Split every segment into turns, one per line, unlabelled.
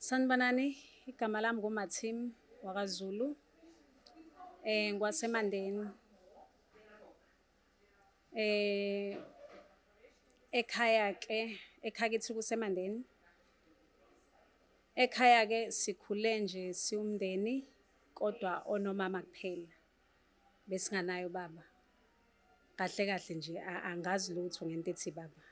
Sanibonani, igama lami nguMathim wakwaZulu. NgwaseMandeni. Ekhaya kithi kuseMandeni. Ekhaya-ke sikhule nje siwumndeni kodwa onomama kuphela. Besinganaye ubaba. Kahle kahle nje angazi lutho ngento ethi baba.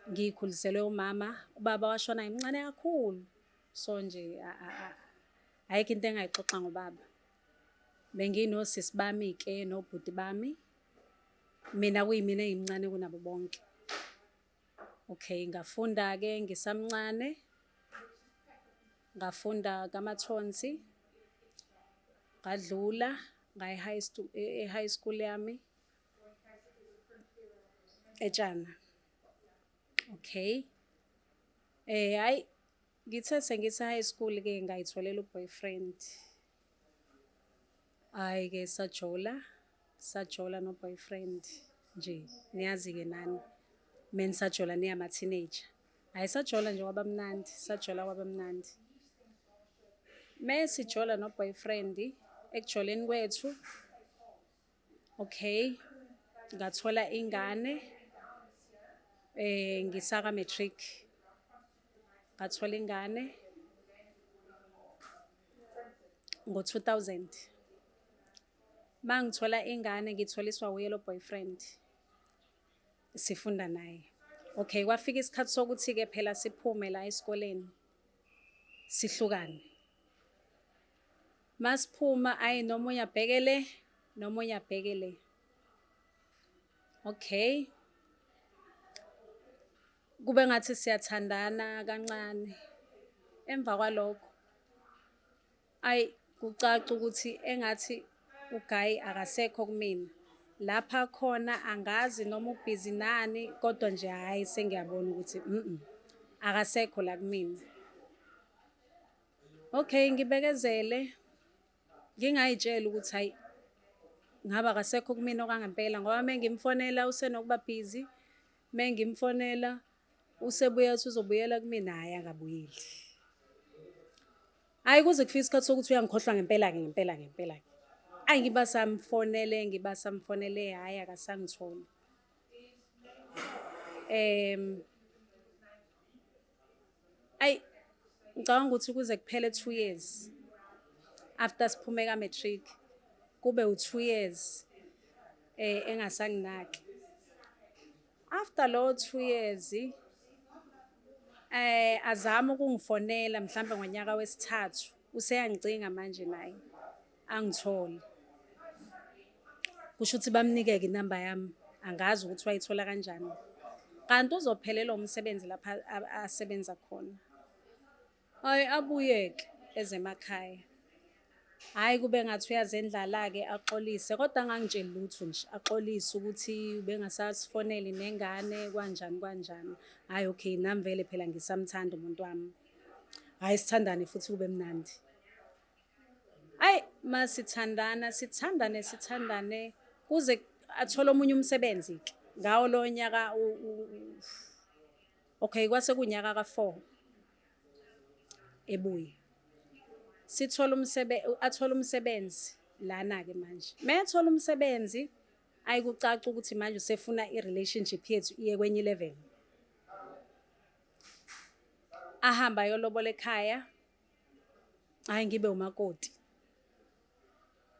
Ngikhuliselwe umama, ubaba washona ngimncane kakhulu. So nje ayikho into engayixoxa ngobaba. Benginosisi bami-ke nobhuti bami. Mina kuyimina engimncane kunabo bonke. Okay, ngafunda-ke ngisamncane. Ngafunda kaMathonsi. Ngadlula e-high school yami eTshana. Okay. Hayi ngithe sengise-high school-ke ngayitholela u-boyfriend. Hhayi-ke sajola no-boyfriend nje niyazi-ke nani. Menisajola niyama-teenager. Hhayi sajola nje kwaba mnandi. Sijola no-boyfriend, ekujoleni kwethu, okay, ngathola ingane ngisaka-matric. Ngathola ingane ngo-2000. Mangithola ingane ngitholiswa wuye lo boyfriend. Sifunda naye. Okay, kwafika isikhathi sokuthi-ke phela siphume la esikoleni. Sihlukane. Masiphuma nomunye abheke le, nomunye abheke le. Okay. Kube ngathi siyathandana kancane. Emva kwalokho kucaca ukuthi engathi uGayi akasekho kumina. Lapha khona angazi noma ubhizi nani kodwa nje hhayi sengiyabona ukuthi akasekho la kumina. Okay, ngibekezele. Ngingayitshela ukuthi hayi ngabe akasekho kumina okwangempela ngoba mengimfonela usenokuba busy. Mengimfonela usebuya uthi uzobuyela kumina, hhayi akabuyeli. Hhayi kuze kufike isikhathi sokuthi uyangikhohlwa ngempela-ke. Ngibasamfonele, hhayi akasangitholi. Ngicabanga ukuthi kuze kuphele 2 years after siphume ka-matric. Kube u-2 years engasanginaki. After lo 2 years azama ukungifonela mhlambe ngonyaka wesithathu. Useyangicinga manje naye angithole. Kusho ukuthi bamnike-ke inamba yami. Angazi ukuthi wayithola kanjani. Kanti uzophelelwa umsebenzi lapha asebenza khona. Hhayi abuye-ke eze emakhaya. Hhayi kube ngathi uyazendlala-ke axolise kodwa angangitsheli lutho nje. Axolise ukuthi ubengasasifoneli nengane kanjani. Hhayi okay, nami vele phela ngisamthanda umuntu wami. Hhayi sithandane futhi kube mnandi. Hhayi sithandane kuze athole omunye umsebenzi-ke. Ngawo lo nyaka okay, kwase kunyaka ka-4 ebuya. Athole umsebenzi lana-ke manje. Ethola umsebenzi, kucaca ukuthi manje usefuna i-relationship yethu iye kwenye i-level. Ahamba ayolobola ekhaya. Hhayi ngibe umakoti.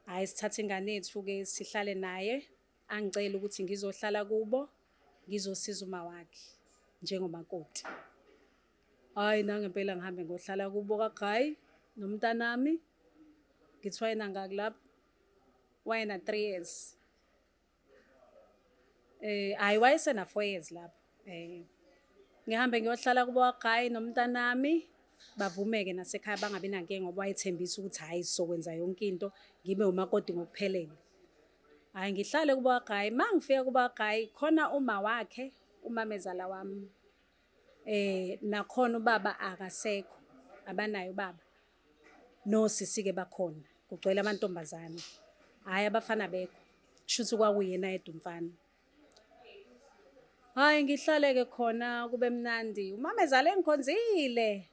Hhayi sithathe ingane yethu-ke sihlale naye. Angicela ukuthi ngizohlala kubo, ngizosiza uma wakhe njengomakoti. Hhayi nangempela ngihambe ngohlala kubo kaGayi nomntanami. Ngithi wayena ngaki lapho. Wayena 3 years. Wayesena 4 years lapho. Ngihambe ngiyohlala kubo kaGayi nomntanami. Bavume-ke nasekhaya bangabi nankinga ngoba wayethembisa ukuthi hhayi sizokwenza yonke into ngibe umakoti ngokuphelele. Hhayi ngihlale kubo kaGayi. Mangifika kubo kaGayi khona uma wakhe, umamezala wami. Nakhona ubaba akasekho. Abanayo ubaba. Nosisi-ke bakhona. Kugcwele amantombazane. Hhayi abafana bekho. Kusho ukuthi kwakuyena yedwa umfana. Hhayi ngihlale-ke khona kube mnandi. Umamezala engikhonzile.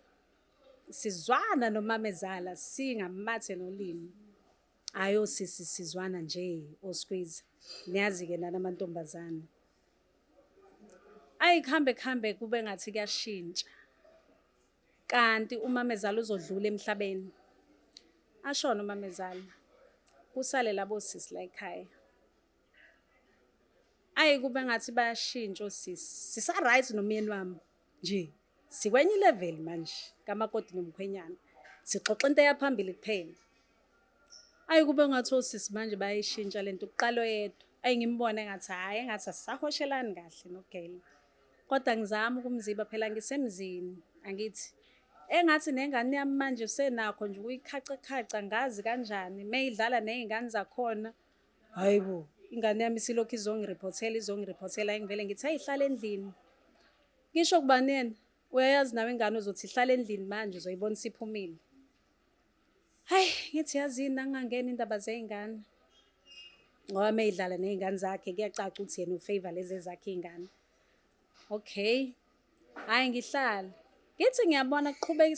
sizwana nomamezala singamathe nolimi. Hhayi osisi sizwana nje oSqueezer, niyazi-ke nani amantombazane. Kuhambe kube ngathi kuyashintsha. Kanti umamezala uzodlula emhlabeni. Ashona umamezala. Kusale labo sisi la ekhaya. Kube ngathi bayashintsha osisi. Sisa-right nomyeni wami nje. Sikwenye i-level manje kamakoti nomkhwenyana. Sixoxa into yaphambili kuphela. Kube ngathi osisi manje bayayishintsha lento uqala oyedwa. Ngimbone engathi hhayi engathi asisahoshelani kahle nogele. Kodwa ngizama ukumziba phela ngisemzini angithi. Engathi nengane yami manje usenakho nje ukuyikhaca ngazi kanjani. Mayidlala ney'ngane zakhona. Hayibo, ingane yami isilokhu izongiriphothela ngivele ngithi ihlala endlini. Ngisho kubani yena? Uyayazi nawe ingane uzothi ihlala endlini manje uzoyibona isiphumile. Ngithi yazini angangena indaba zey'ngane. Ngoba mayidlala ney'ngane zakhe kuyacaca ukuthi yena ufavor lezi zakhe iy'ngane. Okay. Ngihlala. Ngithi ngiyabona kuqhubeka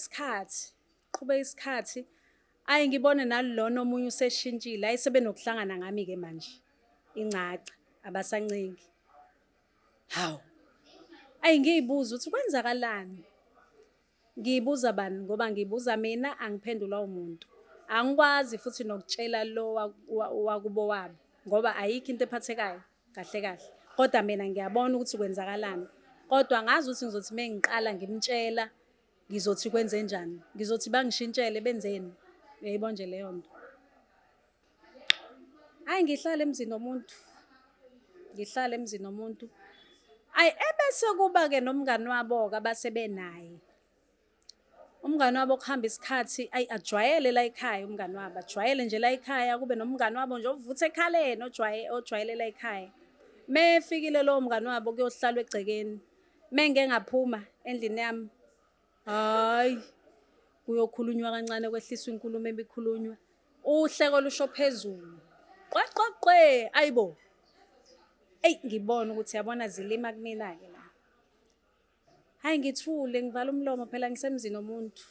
isikhathi. Ngibone nalona omunye useshintshile. Sebenokuhlangana ngami-ke manje. Incaca, abasancengi. Hawu. Ngiy'buza ukuthi kwenzakalani? Ngiyibuza bani? Ngoba ngibuza mina angiphendulwa umuntu. Angikwazi futhi nokutshela lo wakubo wabo. Ngoba ayikho into ephathekayo kahle kahle. Kodwa mina ngiyabona ukuthi kwenzakalani. Kodwa ngazi ukuthi ngizothi mengiqala ngimtshela ngizothi kwenze njani. Ngizothi bangishintshele benzeni. Uyayibona nje leyo nto. Ngihlala emzini nomuntu. Ebese kuba-ke nomngani wabo-ke abasebenaye. Umngani wabo kuhamba isikhathi ajwayele la ekhaya umngani wabo. Ajwayele nje la ekhaya kube nomngani wabo nje ovutha ekhaleni ojwayele la ekhaya. Mefikile lowo mngani wabo kuyohlalwa egcekeni. Mengeke ngaphuma endlini yami. Hayi. Kuyokhulunywa kancane kwehliswa inkulumo ebikhulunywa. Uhleko lusho phezulu. Qwe. Ayibo. Ngibona ukuthi yabona zilima kumina-ke la. Ngithule ngivala umlomo phela ngisemzini nomuntu.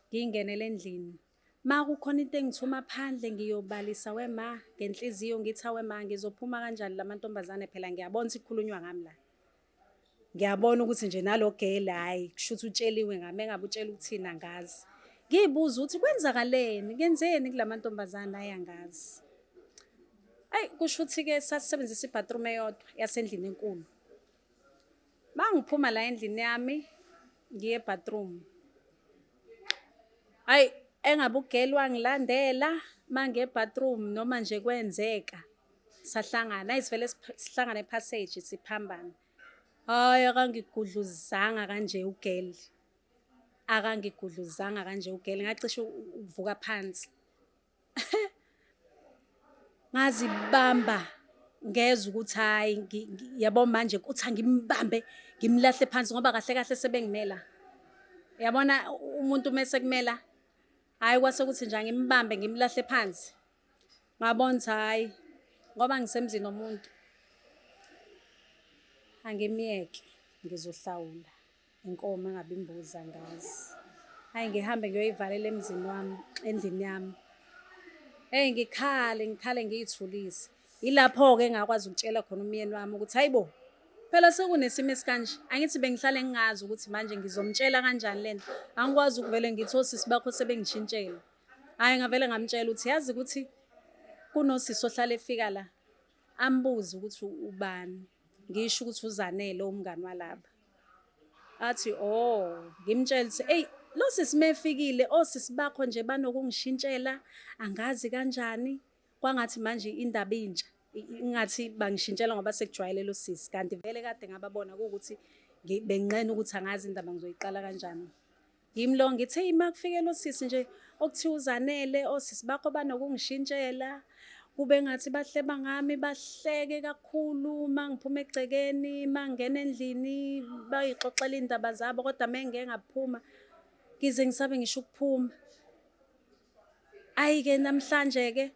Ngingenele endlini. Ma kukhona into engithuma phandle ngiyobalisa wema ngenhliziyo ngithi wema ngizophuma kanjani lamantombazane phela ngiyabona ukuthi kukhulunywa ngami la. Ngiyabona ukuthi nje nalogele hayi kusho ukuthi utsheliwe ngami engabe utshela ukuthina ngazi. Ngiyibuza ukuthi kwenzakaleni kenzeni kulamantombazane ayangazi. Kusho ukuthi-ke sasisebenzisa i-bathroom eyodwa yasendlini enkulu. Mangiphuma la endlini yami ngiye e-bathroom. Engabe ugele wangilandela mangiye e-bathroom noma nje kwenzeka sahlangana. Sivele sihlangana e-passage siphambana. Akangigudluzanga kanje ugele. Ngacishe ukuvuka phansi. Ngazibamba ngezwe ukuthi yabo manje kuthi angimbambe ngimlahle phansi ngoba kahle sebengimela. Yabona umuntu mase kumela kwase ukuthi nje ngimbambe ngimlahle phansi. Ngabona ukuthi ngoba ngisemzini nomuntu angimiyeke ngizohlawula inkomo engabe imbuzi angazi. Ngihambe ngiyoyivalela endlini yami. Ngikhale ngiyithulise. Ilapho-ke engakwazi ukutshela khona umyeni wami ukuthi hayibo phela sekunesimo esikanje. Angithi bengihlale ngingazi ukuthi manje ngizomtshela kanjani lento. Angikwazi ukuvele ngithi osisi bakho sebengishintshela. Ngavele ngamtshela ukuthi yazi ukuthi kunosisi ohlala efika la. Ambuze ukuthi ubani. Ngisho ukuthi uZanele umngani walaba. Athi ngimtshela ukuthi lo sisi mefikile osisi bakho nje banokungishintshela angazi kanjani. Kwangathi manje indaba intsha ingathi bangishintshela ngoba sekujwayele lo sisi kanti vele kade ngababona ukuthi benginqena ukuthi angazi indaba ngizoyiqala kanjani. Ngimlo ngithi makufike lo sisi nje okuthiwa uZanele osisi bakho banokungishintshela kube ngathi bahleba ngami bahleke kakhulu mangiphuma egcekeni mangena endlini bayixoxela indaba zabo kodwa mengeke ngaphuma ngize ngisabe ngisho ukuphuma. Ke namhlanje-ke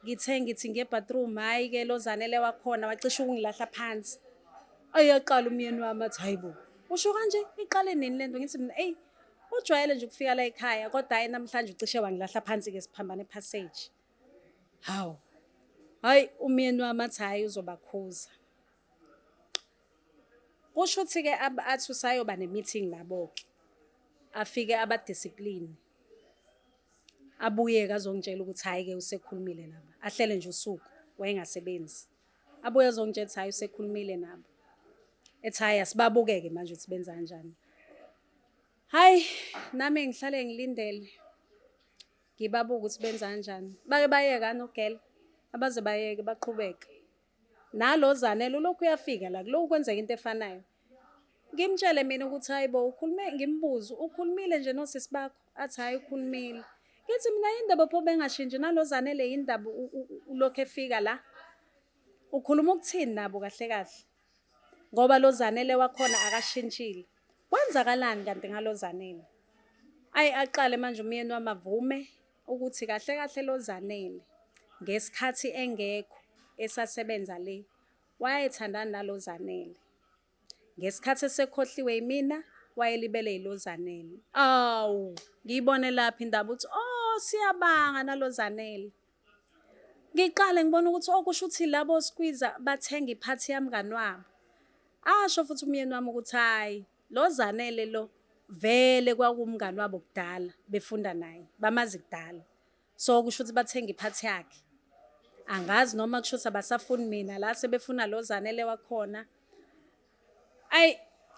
ngithi ngiye e-bathroom ke lo Zanele wakhona wacisha ukungilahla phansi. Yaqala umyeni wami athi hayibo usho kanje iqale nini lento ngithi mina ujwayele nje ukufika la ekhaya kodwa hhayi namhlanje ucishe wangilahla phansi-ke siphambane ephasseji. Hawu, hhayi umyeni wami athi hhayi uzobakhuza. Kusho ukuthi-ke athi usayoba ne-meeting nabo-ke, afike abadiscipline. Abuye-ke azongitshela ukuthi hhayi-ke usekhulumile nabo, ahlele nje usuku wayengasebenzi. Abuye azongitshela ukuthi hhayi usekhulumile nabo. Ethi hhayi asibabuke-ke manje ukuthi benza kanjani. Hhayi, nami ngihlale ngilindele, ngibabuke ukuthi benza kanjani. Bake bayekani ugele, abaze bayeke baqhubeke. Nalo Zanele ulokhu uyafika la, kulokhu kwenzeka into efanayo. Ngimtshele mina ukuthi hhayi bo, ngimbuze, ukhulumile nje nosisi bakho? Athi hhayi ukhulumile. Ngithi mina yindaba pho bengashintshi nalo Zanele yindaba ulokhu efika la. Ukhuluma ukuthini nabo kahle kahle? Ngoba lo Zanele wakhona akashintshile. Kwenzakalani kanti ngalo Zanele? Aqale manje umyeni wami avume ukuthi kahle kahle lo Zanele ngesikhathi engekho esasebenza le wayethandana nalo Zanele. Ngesikhathi esekhohliwe yimina wayelibele yilo Zanele. Awu, ngiyibone lapha indaba ukuthi siyabanga nalo Zanele. Ngiqale ngibona ukuthi kusho ukuthi labo Skwiza bathenga iphathi yami mngani wabo. Asho futhi umyeni wami ukuthi hhayi lo Zanele lo vele kwakumngani wabo kudala befunda naye bamazi kudala. So kusho ukuthi bathenga iphathi yakhe. Angazi noma kusho ukuthi abasafuni mina la sebefuna lo Zanele wakhona.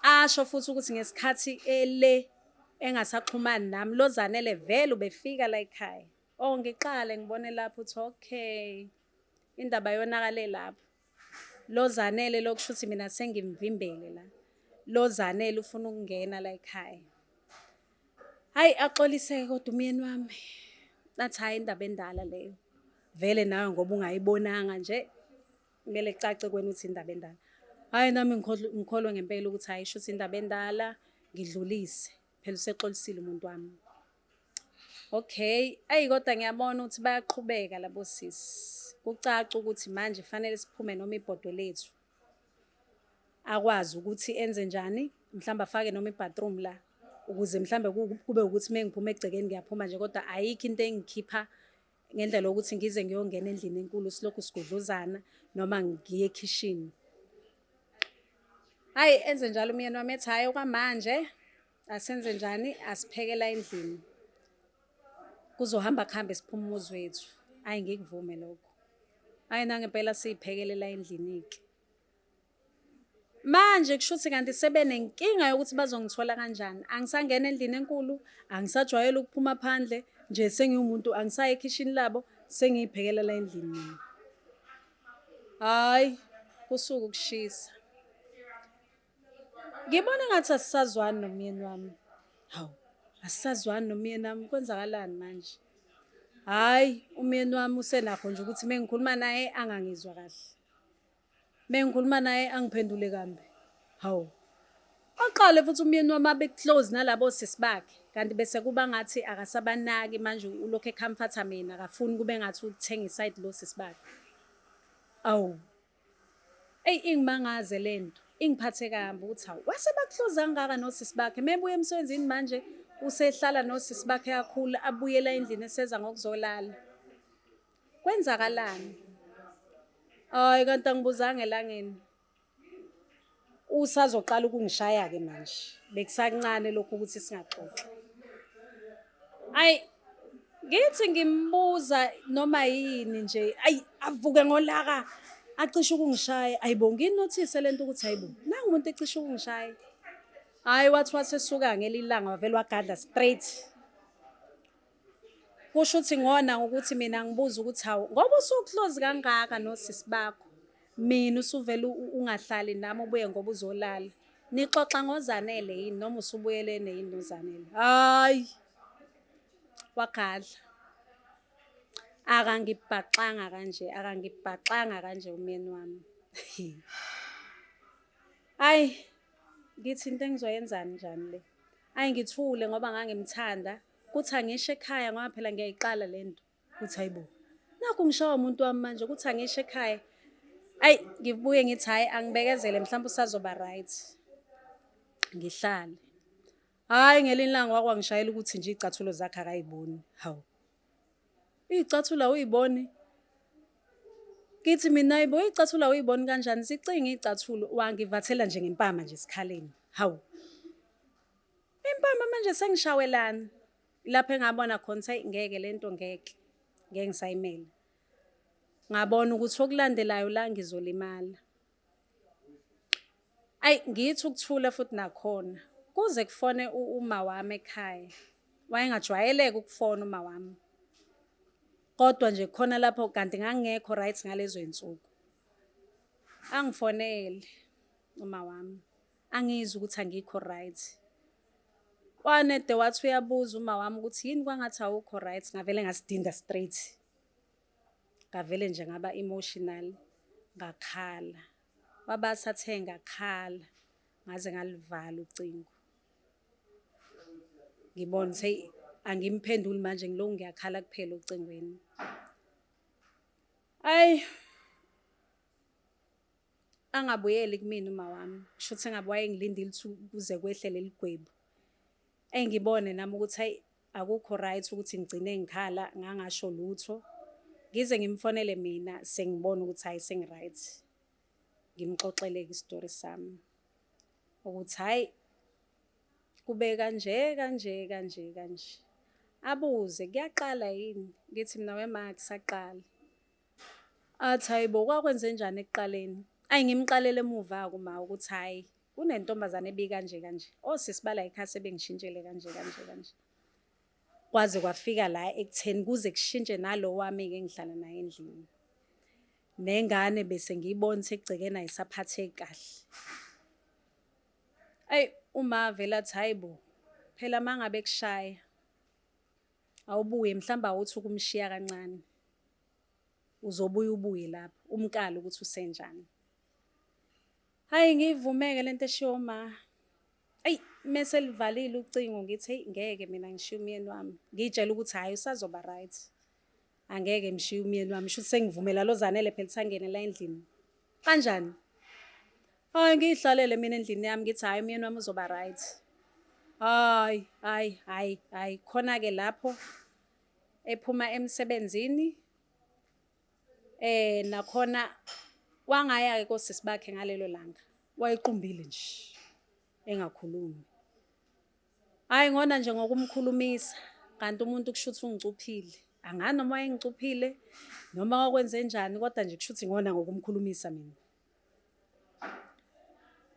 Asho futhi ukuthi ngesikhathi engasaxhumani nami lo Zanele vele ubefika la ekhaya. Ngiqale ngibone lapho ukuthi okay, indaba yonakale lapho. Lo Zanele lo kusho ukuthi mina sengimvimbele la. Lo Zanele ufuna ukungena la ekhaya. Hhayi axoliseke kodwa umyeni wami. Nathi hhayi indaba endala leyo. Vele nawe ngoba ungayibonanga nje kumele kucace kuwena ukuthi indaba endala. Hhayi nami ngikholwa ngempela ukuthi hhayi shuthi indaba endala ngidlulise. Phela usexolisile umuntu wami. Okay, kodwa ngiyabona ukuthi bayaqhubeka labo sisi. Kucaca ukuthi manje fanele siphume noma ibhodwe lethu. Akwazi ukuthi enze njani, mhlawumbe afake noma i-bathroom la ukuze mhlawumbe kube ukuthi mengiphuma egcekeni ngiyaphuma nje kodwa ayikho into engikhipha ngendlela yokuthi ngize ngiyongena endlini enkulu silokhu sigudluzana noma ngiye ekhishini. Hhayi enze njalo umyeni wami ethi hhayi okwamanje asenze njani asiphekela endlini. Kuzohamba kuhambe siphume umuzi wethu. Hhayi ngikuvume lokho. Hhayi nangempela siyiphekele la endlini-ke. Manje kusho ukuthi kanti sebenenkinga yokuthi bazongithola kanjani. Angisangena endlini enkulu, angisajwayele ukuphuma phandle, nje sengiwumuntu angisayi ekhishini labo, sengiyiphekela la endlini mina. Hhayi, kusuka ukushisa. Ngibona ngathi asisazwani nomyeni wami. Hawu, asisazwani nomyeni wami, kwenzakalani manje? Hhayi, umyeni wami usenakho nje ukuthi mengikhuluma naye angangizwa kahle. Mengikhuluma naye angiphendule kambi. Hawu. Aqale futhi umyeni wami abe close nalabo sisi bakhe. Kanti bese kuba ngathi akasabanaki manje ulokhu ecomforta mina akafuni kube ngathi uthenga iside lo sisi bakhe. Awu. Ingimangaze lento. Ingiphathe kambi ukuthi hawu wase bakuhloza kangaka nosisi bakhe. Mebuye emsebenzini manje usehlala nosisi bakhe kakhulu abuyela endlini eseza ngokuzolala. Kwenzakalani? Hayi kanti angibuzanga elangeni. Usazoqala ukungishaya-ke manje. Bekusancane lokhu ukuthi singaxoxa. Ngithi ngimbuza noma yini nje. Avuke ngolaka. Acishe ukungishaya. Ayibo nginothise lento ukuthi hayibo. Nangu umuntu ecishe ukungishaya. Wathi wasesuka ngelilanga wavele wagadla straight. Kusho ukuthi ngona ukuthi mina ngibuza ukuthi hawu ngoba usuklozi kangaka nosisi bakho. Mina usuvela ungahlali nami ubuye ngoba uzolala. Nixoxa ngoZanele yini noma usubuyelene yini noZanele? Hayi. Wagadla. Akangibhaxanga kanje umyeni wami. Hayi. Ngithi into engizoyenzani njani le? Ngithule ngoba ngangimthanda. Kuthi angisho ekhaya ngoba phela ngiyayiqala lento. Kuthi hayibo. Nakho ngishawa umuntu wami manje kuthi angisho ekhaya. Ngibuye ngithi hayi angibekezele mhlawumbe usazoba right. Ngihlale. Hhayi ngelinye ilanga wakwangishayela ukuthi nje iy'cathulo zakhe akay'boni. Hawu, iy'cathulo awuy'boni? Ngithi mina yibo iy'cathulo awuy'boni kanjani? Zicinge iy'cathulo, wangivathela nje ngempama nje esikhaleni. Hawu, impama manje sengishawelana. Lapho engabona khona ukuthi hayi ngeke lento ngeke ngisayimele. Ngabona ukuthi okulandelayo la ngizolimala. Ayi ngithi ukuthula futhi nakhona kuze kufone uma wami ekhaya. Wayengajwayeleka ukufona uma wami. Kodwa nje khona lapho kanti ngangingekho right ngalezo y'nsuku. Angifonele uma wami, angizwa ukuthi angikho right. Wanede wathi uyabuza uma wami ukuthi yini kwangathi awukho right, ngavele ngasidinda straight. Ngavele nje ngaba emotional, ngakhala. Wabathathe ngakhala, ngaze ngalivala ucingo. Ngibona ukuthi hey, angimphenduli manje ngilokhu ngiyakhala kuphela ocingweni. Ayi, angabuyeli kumina uma wami. Kusho ukuthi engabe wayengilindile ukuthi kuze kwehle leli gwebo. Engibone nami ukuthi hayi akukho right ukuthi ngigcine ngikhala ngangasho lutho. Ngize ngimfonele mina sengibona ukuthi hayi sengi-right. Ngimxoxele-ke isitori sami. Ukuthi hayi kube kanje kanje kanje kanje. Abuze kuyaqala yini? Ngithi mina wema kusaqala. Athi hayibo kwakwenze njani ekuqaleni? Ayi ngimqalele emuva-ke uma ukuthi hayi kunentombazane ebikanje kanje. Osisibala ikhasi ebengishintshele kanje kanje kanje. Kwaze kwafika la ekutheni kuze kushintshe nalo wami-ke engihlala naye endlini. Nengane bese ngiyibona ukuthi egcekeni ayisaphatheki kahle. Ayi uma vele athi hayibo phela mangabe kushaya awubuye mhlawumbe awuthi ukumshiya kancane. Uzobuya ubuye lapho umkalo ukuthi usenjani. Hayi ngivumeke lento eshiwo ma. Ayi mase livalile ucingo ngithi hey ngeke mina ngishiye umyeni wami. Ngitshela ukuthi hayi usazoba right. Angeke mshiye umyeni wami. Shuthi sengivumela lo Zanele phela sangene la endlini. Kanjani? Hayi ngihlalele mina endlini yami ngithi hayi umyeni wami uzoba right. Hayi khona ke lapho ephuma emsebenzini nakhona wangaya ke kosisi bakhe ngalelo langa. Wayequmbile nje engakhulumi. Hayi ngona nje ngokumkhulumisa kanti umuntu kushuthi ungicuphile. Angani noma wayengicuphile noma wakwenze njani kodwa nje kushuthi ngona ngokumkhulumisa mina.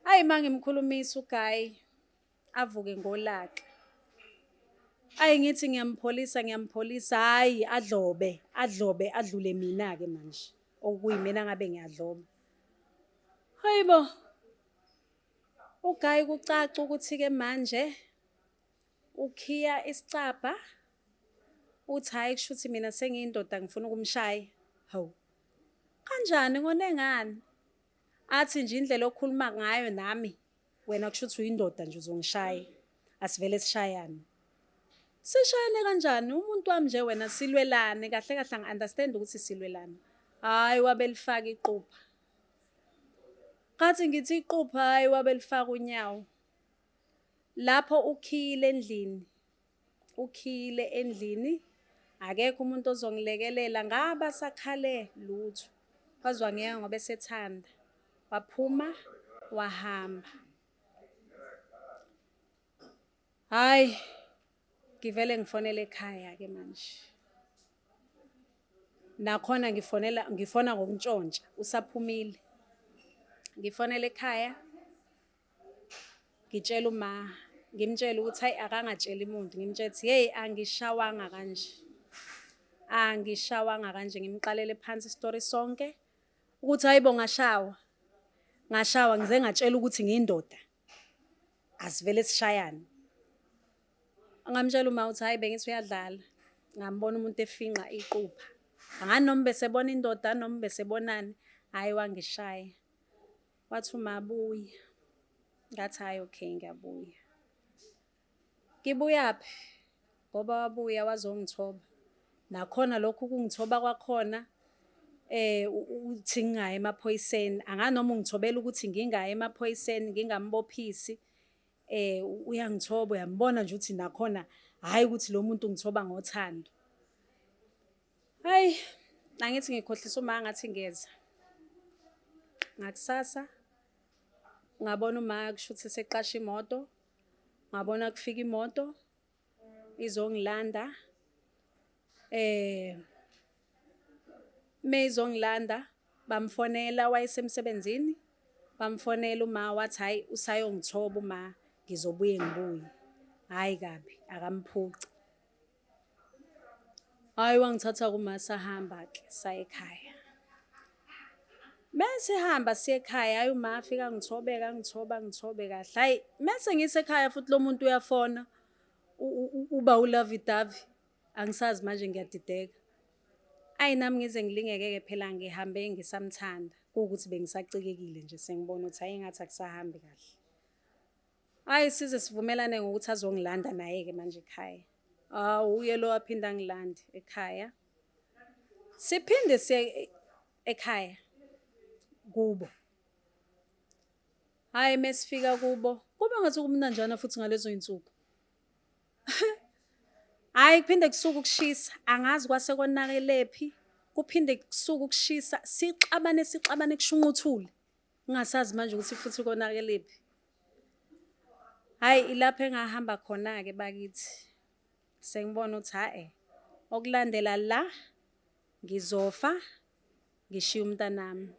Hayi mangimkhulumisa uGayi avuke ngolaka. Ayi ngithi ngiyampholisa hayi adlobe adlule mina ke manje. Okuyimina ngabe ngiyadloba. Hayibo. uGayi kucaca ukuthi ke manje ukhiya isicabha uthi hayi kushuthi mina sengiyindoda ngifuna ukumshaya. Hawu. Kanjani ngonengani? Athi nje indlela okhuluma ngayo nami wena kushuthi uyindoda nje uzongishaya. Asivele sishayane. Sishayane kanjani? Umuntu wami nje wena silwelane kahle kahle ngi-understand ukuthi silwelane. Hayi wabelifaka iqupha. Ngathi ngithi iqupha hayi wabelifaka unyawo. Lapho ukhile endlini. Akekho umuntu ozongilekelela ngaba sakhale lutho. Kwazwa ngiyeke ngoba esethanda. Waphuma wahamba. Hayi ngivele ngifonele ekhaya ke manje. Nakhona ngifona ngokuntshontsha usaphumile. Ngifonele ekhaya. Ngitshela uma ngimtshela ukuthi hayi akangatsheli umuntu ngimtshela ukuthi hey angishawanga kanje. Angishawanga kanje ngimqalele phansi isitori sonke ukuthi hayibo ngashawa ngize ngatshela ukuthi ngiyindoda. Asivele sishayane. Ngamtshela uma uthi hayi bengithi uyadlala. Ngambona umuntu efinqa iqupha. Angani noma besebona indoda noma besebonani hayi wangishaya. Wathi uma abuya. Ngathi hayi okay ngiyabuya. Ngibuyaphi? Ngoba wabuya wazongithoba. Nakhona lokhu kungithoba kwakhona uthi ngingaye emaphoyiseni. Angani noma ungithobela ukuthi ngingaye emaphoyiseni ngingambophisi. uyangithoba, uyambona nje ukuthi nakhona hhayi ukuthi lo muntu ngithoba ngothando. Hhayi, angithi ngikhohlisa uma ngathi ngiyeza. Ngakusasa ngabona uma kusho ukuthi seqasha imoto, ngabona kufika imoto izongilanda. Meyizongilanda bamfonela wayesemsebenzini, bamfonela uma wathi hhayi usayongithoba uma ngizobuye ngibuye. Hhayi kabi, akamphuci. Hhayi wangithatha kuma sahamba-ke saya ekhaya. Mesihamba siya ekhaya, hhayi uma afika ngithobeka ngithobe kahle. Hhayi mese ngisekhaya futhi lo muntu uyafona uba ulavidavi, angisazi manje ngiyadideka. Ayi nami ngize ngilingeke-ke phela ngihambe ngisamthanda, kuwukuthi bengisacikekile nje sengibona ukuthi hhayi engathi akusahambi kahle. Hhayi size sivumelane ngokuthi azongilanda naye-ke manje ekhaya. Uye lo waphinda angilande ekhaya. Siphinde siye ekhaya kubo. Hhayi mesifika kubo, kube ngathi kumnanjana futhi ngalezo y'nsuku. Hhayi kuphinde kusuke ukushisa, angazi kwase konakelephi, kuphinde kusuke ukushisa, sixabane kushunquthule. Ngingasazi manje ukuthi futhi konakelephi. Hhayi ilapho engahamba khona-ke bakithi. Sengibona ukuthi okulandela la ngizofa ngishiye umntanami.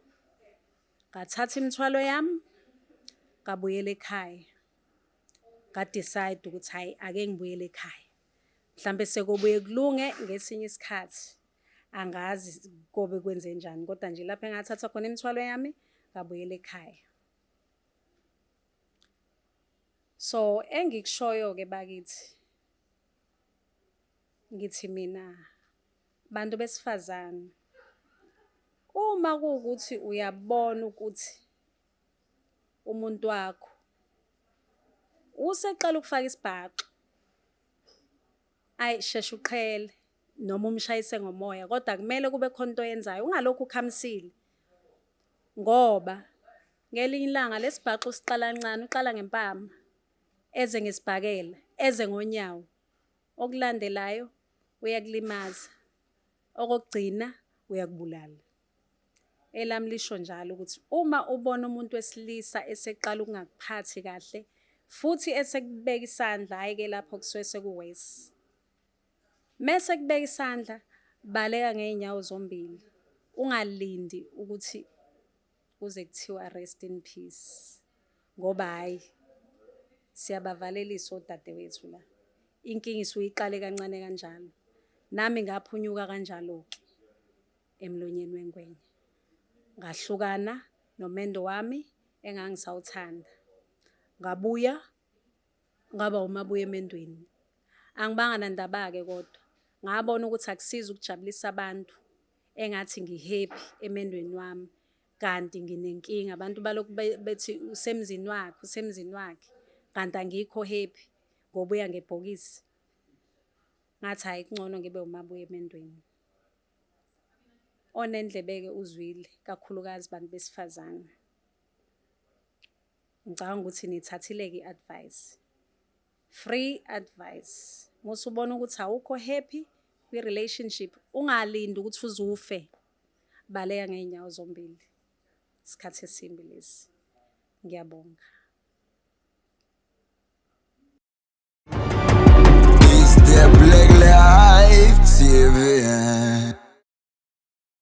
Ngathatha imithwalo yami ngabuyela ekhaya. Nga-decide ukuthi hhayi ake ngibuyele ekhaya. Mhlambe sekubuye kulunge ngesinye isikhathi. Angazi kobe kwenze njani kodwa nje lapho engathatha khona imithwalo yami ngabuyela ekhaya. So engikushoyo-ke bakithi, ngithi mina bantu besifazane, uma kuwukuthi uyabona ukuthi umuntu wakho useqala ukufaka isibhaxu, ayi sheshe uqhele noma umshayise ngomoya kodwa kumele kube khona into oyenzayo, ungalokhu ukhamisile. Ngoba ngelinye ilanga lesibhaxu siqala kancane, uqala ngempama, eze ngesibhakela, eze ngonyawo. Okulandelayo uyakulimaza, okokugcina uyakubulala. Elami lisho njalo ukuthi uma ubona umuntu wesilisa eseqala ukungakuphathi kahle futhi esekubeka isandla, hhayi-ke lapho kusuke sekuwesi. Mese kubeka isandla, baleka ngey'nyawo zombili. Ungalindi ukuthi kuze kuthiwa rest in peace. Ngoba hhayi, siyabavalelisa odadewethu la. Inkinga isuke iqale kancane kanjalo. Nami ngaphunyuka kanjalo-ke emlonyeni wengwenya. Ngahlukana nomendo wami engangisawuthanda. Ngabuya ngaba umabuya emendweni. Angibanga nandaba-ke kodwa. Ngabona ukuthi akusizi ukujabulisa abantu engathi ngi-happy emendweni wami. Kanti nginenkinga, abantu balokhu bethi usemzini wakhe, kanti angikho happy ngobuya ngebhokisi. Ngathi hhayi kungcono ngibe umabuya emendweni. Onendlebe-ke uzwile, kakhulukazi bantu besifazane. Ngicabanga ukuthi nithathile-ke i-advice. Free advice. Musubona ukuthi awukho happy kwi-relationship, ungalindi ukuthi uze ufe. Baleka ngey'nyawo zombili. Isikhathi esimbi lesi. Ngiyabonga.